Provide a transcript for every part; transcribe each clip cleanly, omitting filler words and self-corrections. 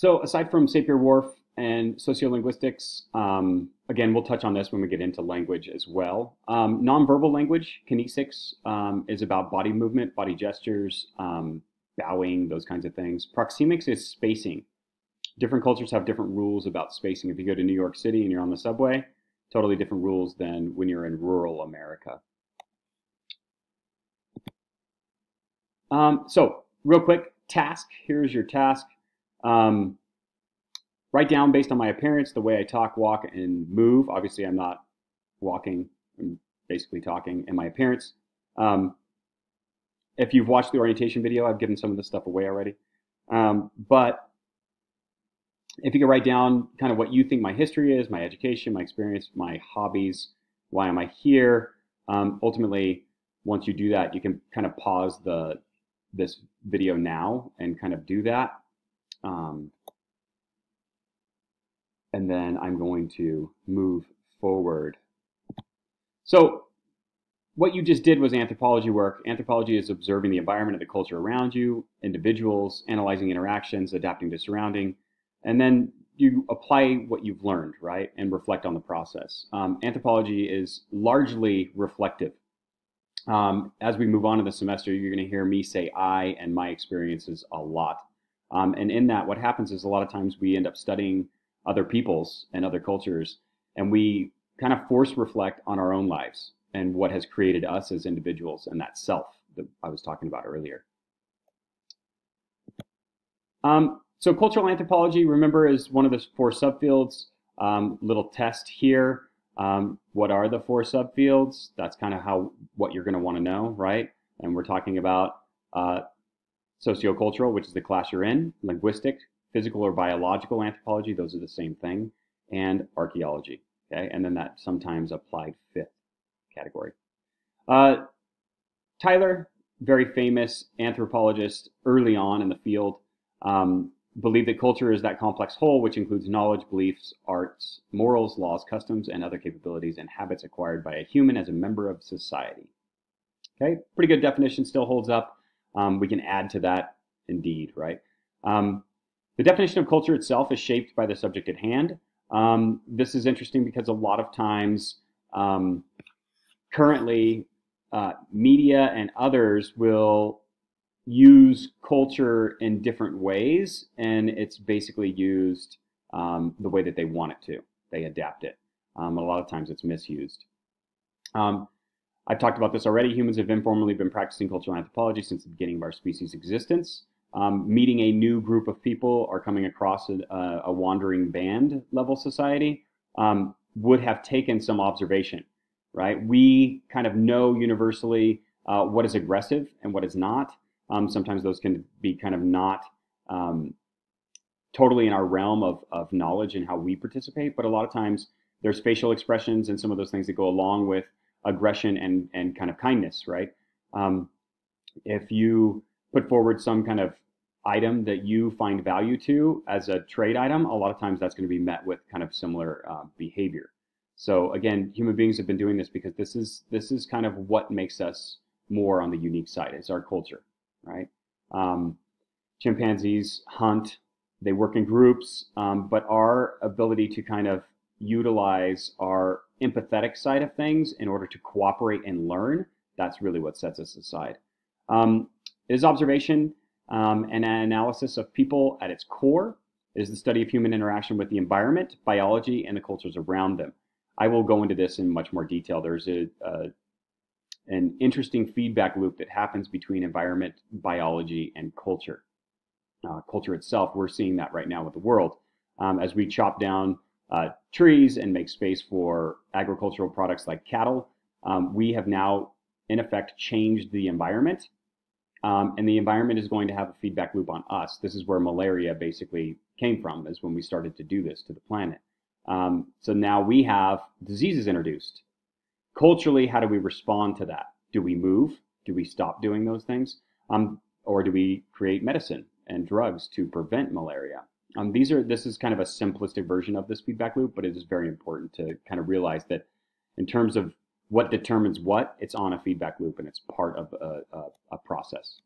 So aside from Sapir-Whorf and sociolinguistics, again, we'll touch on this when we get into language as well. Nonverbal language, kinesics, is about body movement, body gestures, bowing, those kinds of things. Proxemics is spacing. Different cultures have different rules about spacing. If you go to New York City and you're on the subway, totally different rules than when you're in rural America. So real quick, task. Here's your task. Write down based on my appearance, the way I talk, walk, and move. Obviously, I'm not walking. I'm basically talking, and my appearance. If you've watched the orientation video, I've given some of this stuff away already. But if you can write down kind of what you think my history is, my education, my experience, my hobbies, why am I here? Ultimately, once you do that, you can kind of pause this video now and kind of do that. And then I'm going to move forward. So what you just did was anthropology work. Anthropology is observing the environment and the culture around you, individuals, analyzing interactions, adapting to surrounding, and then you apply what you've learned, right, and reflect on the process. Anthropology is largely reflective. As we move on in the semester, you're going to hear me say I and my experiences a lot. And in that, what happens is a lot of times we end up studying other people's and other cultures, and we kind of force reflect on our own lives and what has created us as individuals and that self that I was talking about earlier. So cultural anthropology, remember, is one of the 4 subfields. Little test here. What are the 4 subfields? That's kind of what you're going to want to know, right? And we're talking about sociocultural, which is the class you're in, linguistic, physical or biological anthropology, those are the same thing, and archaeology, okay? And then that sometimes applied 5th category. Tyler, very famous anthropologist early on in the field, believed that culture is that complex whole which includes knowledge, beliefs, arts, morals, laws, customs, and other capabilities and habits acquired by a human as a member of society. Okay, pretty good definition, still holds up. We can add to that indeed, right? The definition of culture itself is shaped by the subject at hand. This is interesting because a lot of times, currently, media and others will use culture in different ways, and it's basically used the way that they want it to. They adapt it. A lot of times it's misused. I've talked about this already. Humans have informally been practicing cultural anthropology since the beginning of our species' existence. Meeting a new group of people or coming across a wandering band level society would have taken some observation, right? We kind of know universally what is aggressive and what is not. Sometimes those can be kind of not totally in our realm of knowledge and how we participate, but a lot of times there's facial expressions and some of those things that go along with aggression and kind of kindness, right? If you put forward some kind of item that you find value to as a trade item, a lot of times that's going to be met with kind of similar behavior. So again, human beings have been doing this because this is kind of what makes us more on the unique side. It's our culture, right? Chimpanzees hunt, they work in groups, but our ability to kind of utilize our empathetic side of things in order to cooperate and learn, that's really what sets us aside. Is observation and analysis of people at its core. It is the study of human interaction with the environment, biology, and the cultures around them. I will go into this in much more detail. There's an interesting feedback loop that happens between environment, biology, and culture. Culture itself, we're seeing that right now with the world. As we chop down trees and make space for agricultural products like cattle, we have now, in effect, changed the environment. And the environment is going to have a feedback loop on us. This is where malaria basically came from, is when we started to do this to the planet. So now we have diseases introduced. Culturally, how do we respond to that? Do we move? Do we stop doing those things? Or do we create medicine and drugs to prevent malaria? This is kind of a simplistic version of this feedback loop, but it is very important to kind of realize that in terms of what determines what, it's on a feedback loop and it's part of a process.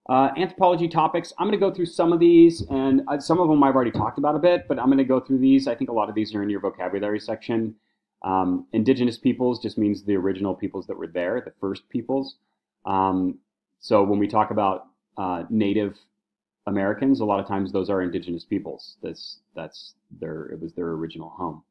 Anthropology topics. I'm going to go through some of these, and some of them I've already talked about a bit, but I'm going to go through these. I think a lot of these are in your vocabulary section. Indigenous peoples just means the original peoples that were there, the first peoples. So when we talk about Native Americans, a lot of times those are indigenous peoples. It was their original home.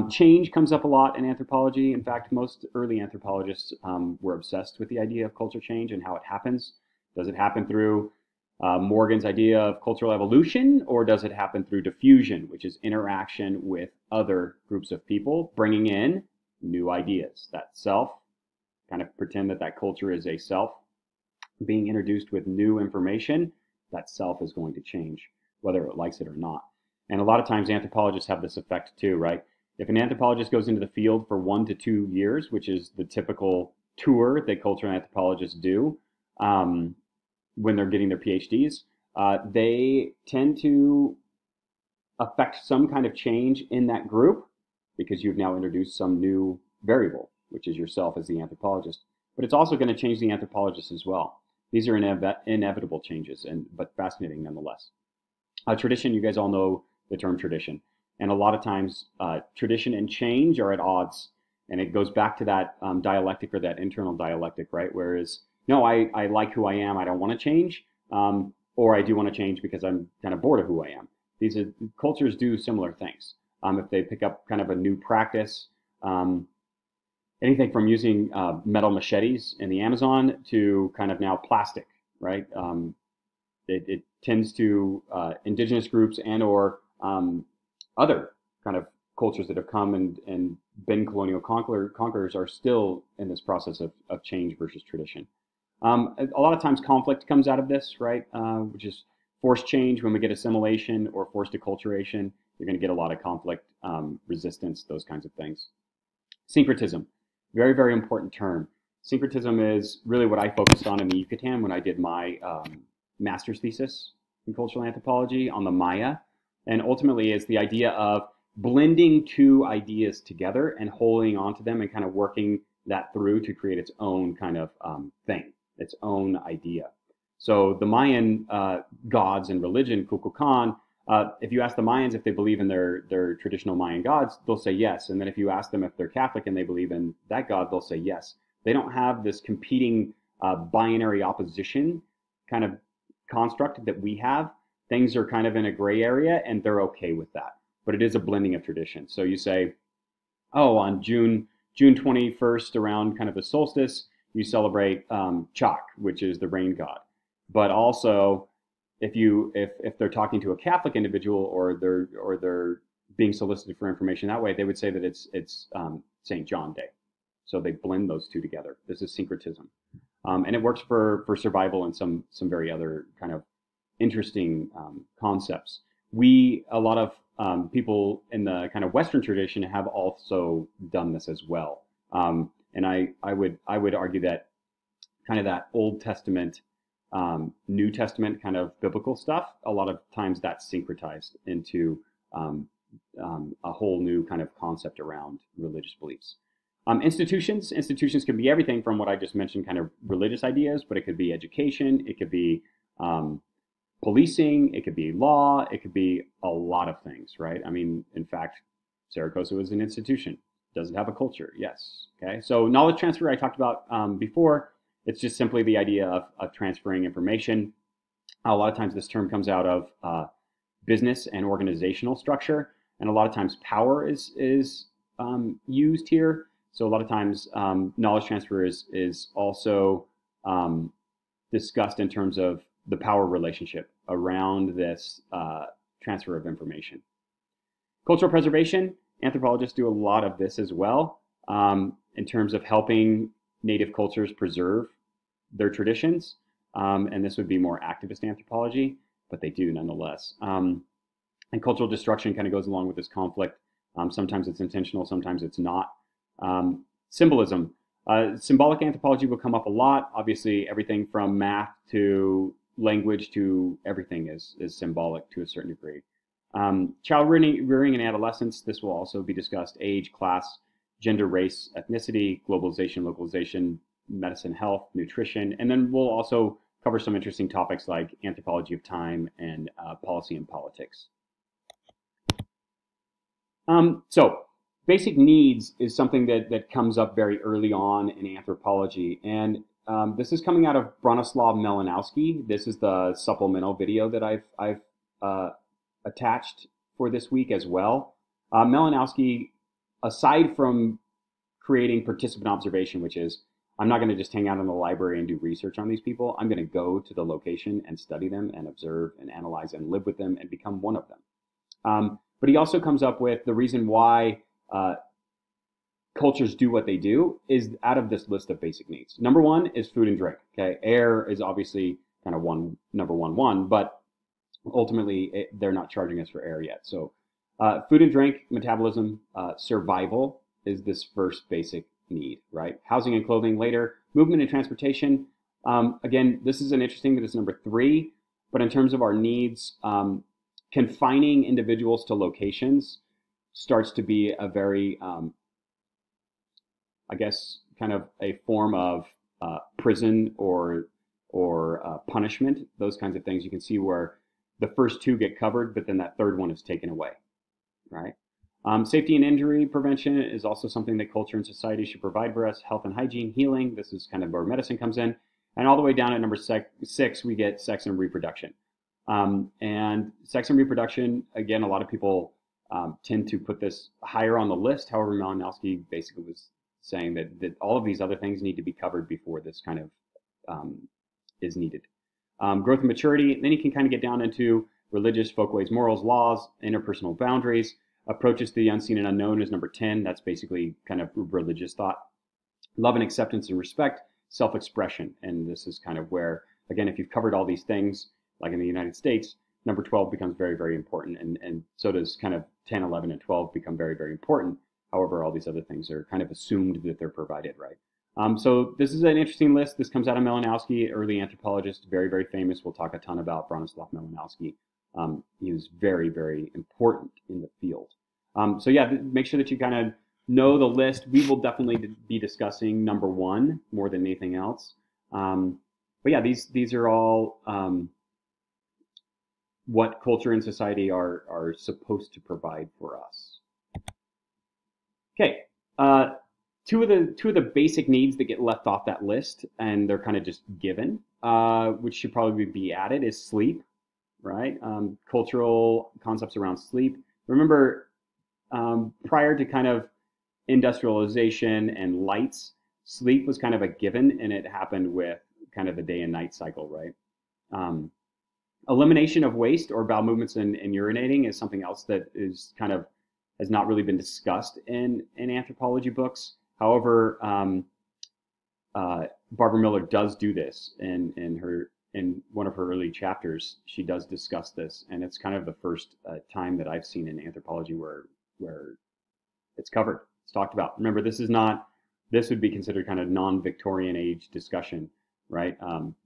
Change comes up a lot in anthropology. In fact, most early anthropologists were obsessed with the idea of culture change and how it happens. Does it happen through Morgan's idea of cultural evolution, or does it happen through diffusion, which is interaction with other groups of people, bringing in new ideas? That self, kind of pretend that culture is a self, being introduced with new information, that self is going to change, whether it likes it or not. And a lot of times anthropologists have this effect too, right? If an anthropologist goes into the field for 1 to 2 years, which is the typical tour that cultural anthropologists do, when they're getting their PhDs, they tend to affect some kind of change in that group because you've now introduced some new variable, which is yourself as the anthropologist. But it's also going to change the anthropologist as well. These are inevitable changes, but fascinating nonetheless. Tradition, you guys all know the term tradition. And a lot of times, tradition and change are at odds. And it goes back to that dialectic, or that internal dialectic, right? Whereas, no, I like who I am, I don't want to change, or I do want to change because I'm kind of bored of who I am. Cultures do similar things. If they pick up kind of a new practice, anything from using metal machetes in the Amazon to kind of now plastic, right? It tends to indigenous groups and or other kind of cultures that have come and been colonial conquerors are still in this process of change versus tradition. A lot of times conflict comes out of this, right? Which is forced change. When we get assimilation or forced acculturation, you're going to get a lot of conflict, resistance, those kinds of things. Syncretism, very, very important term. Syncretism is really what I focused on in the Yucatan when I did my master's thesis in cultural anthropology on the Maya. And ultimately it's the idea of blending two ideas together and holding onto them and kind of working that through to create its own kind of thing, its own idea. So the Mayan gods and religion, Kukulkan, if you ask the Mayans if they believe in their traditional Mayan gods, they'll say yes. And then if you ask them if they're Catholic and they believe in that god, they'll say yes. They don't have this competing binary opposition kind of construct that we have. Things are kind of in a gray area and they're okay with that. But it is a blending of traditions. So you say, oh, on June 21st, around kind of the solstice, you celebrate Chak, which is the rain god. But also, if they're talking to a Catholic individual or they're being solicited for information that way, they would say that it's St. John Day. So they blend those two together. This is syncretism, and it works for survival and some very other kind of interesting concepts. A lot of people in the kind of Western tradition have also done this as well. And I would argue that kind of that Old Testament, New Testament kind of biblical stuff, a lot of times that's syncretized into a whole new kind of concept around religious beliefs. Institutions can be everything from what I just mentioned, kind of religious ideas, but it could be education, it could be policing, it could be law, it could be a lot of things, right? I mean, in fact, Saragossa is an institution. Does it have a culture? Yes. Okay. So knowledge transfer I talked about before. It's just simply the idea of transferring information. A lot of times this term comes out of business and organizational structure, and a lot of times power is used here. So a lot of times knowledge transfer is also discussed in terms of the power relationship around this transfer of information. Cultural preservation, anthropologists do a lot of this as well in terms of helping native cultures preserve their traditions. And this would be more activist anthropology, but they do nonetheless. And cultural destruction kind of goes along with this conflict. Sometimes it's intentional, sometimes it's not. Symbolism. Symbolic anthropology will come up a lot. Obviously, everything from math to language to everything is symbolic to a certain degree. Child rearing in adolescence, this will also be discussed. Age, class, gender, race, ethnicity, globalization, localization, medicine, health, nutrition. And then we'll also cover some interesting topics like anthropology of time and policy and politics. So basic needs is something that comes up very early on in anthropology, and this is coming out of Bronislaw Malinowski. This is the supplemental video that I've attached for this week as well. Malinowski, aside from creating participant observation, which is I'm not going to just hang out in the library and do research on these people. I'm going to go to the location and study them and observe and analyze and live with them and become one of them. But he also comes up with the reason why cultures do what they do is out of this list of basic needs. Number one is food and drink. Okay, air is obviously kind of number one, but ultimately they're not charging us for air yet. So food and drink, metabolism, survival is this first basic need, right? Housing and clothing later. Movement and transportation. Again, this is an interesting, this is number 3, but in terms of our needs, confining individuals to locations starts to be a very, I guess, kind of a form of prison or punishment, those kinds of things. You can see where the first 2 get covered, but then that third one is taken away, right? Safety and injury prevention is also something that culture and society should provide for us. Health and hygiene, healing, this is kind of where medicine comes in. And all the way down at number 6, we get sex and reproduction. And sex and reproduction, again, a lot of people tend to put this higher on the list. However, Malinowski basically was saying that all of these other things need to be covered before this kind of is needed. Growth and maturity, then you can kind of get down into religious, folkways, morals, laws, interpersonal boundaries. Approaches to the unseen and unknown is number 10. That's basically kind of religious thought. Love and acceptance and respect, self-expression. And this is kind of where, again, if you've covered all these things, like in the United States, number 12 becomes very, very important. And so does kind of 10, 11, and 12 become very, very important. However, all these other things are kind of assumed that they're provided, right? So this is an interesting list. This comes out of Malinowski, early anthropologist, very, very famous. We'll talk a ton about Bronislaw Malinowski. He was very, very important in the field. So yeah, make sure that you kind of know the list. We will definitely be discussing number 1 more than anything else. But yeah, these are all what culture and society are supposed to provide for us. Okay, 2 of the basic needs that get left off that list, and they're kind of just given, which should probably be added, is sleep. Right? Cultural concepts around sleep. Remember, prior to kind of industrialization and lights, sleep was kind of a given, and it happened with kind of the day and night cycle, right? Elimination of waste or bowel movements and urinating is something else that is kind of has not really been discussed in anthropology books. However, Barbara Miller does do this in one of her early chapters. She does discuss this, and it's kind of the first time that I've seen in anthropology where it's covered, it's talked about. Remember, this would be considered kind of non-Victorian age discussion, right?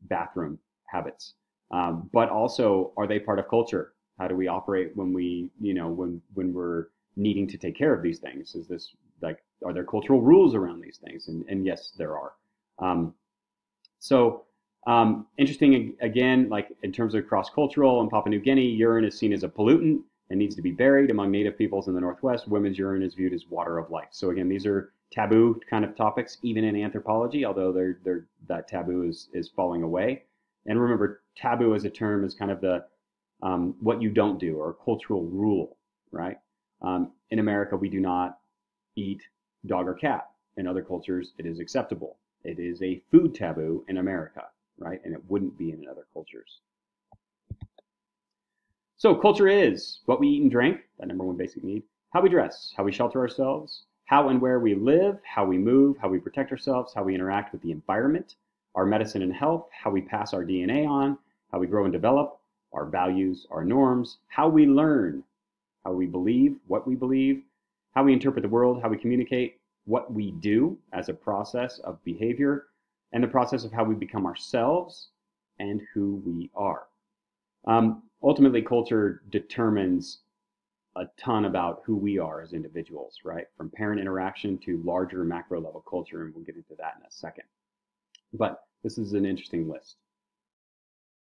Bathroom habits, but also, are they part of culture? How do we operate when when we're needing to take care of these things? Is this like, are there cultural rules around these things? And yes, there are. Interesting, again, like in terms of cross-cultural, in Papua New Guinea, urine is seen as a pollutant and needs to be buried. Among native peoples in the Northwest, women's urine is viewed as water of life. So again, these are taboo kind of topics, even in anthropology, although that taboo is falling away. And remember, taboo as a term is kind of the what you don't do, or a cultural rule, right? In America, we do not eat dog or cat. In other cultures, it is acceptable. It is a food taboo in America, right? And it wouldn't be in other cultures. So culture is what we eat and drink, that number 1 basic need, how we dress, how we shelter ourselves, how and where we live, how we move, how we protect ourselves, how we interact with the environment, our medicine and health, how we pass our DNA on, how we grow and develop, our values, our norms, how we learn, how we believe, what we believe, how we interpret the world, how we communicate, what we do as a process of behavior, and the process of how we become ourselves and who we are. Ultimately, culture determines a ton about who we are as individuals, right? From parent interaction to larger macro level culture, and we'll get into that in a second. But this is an interesting list.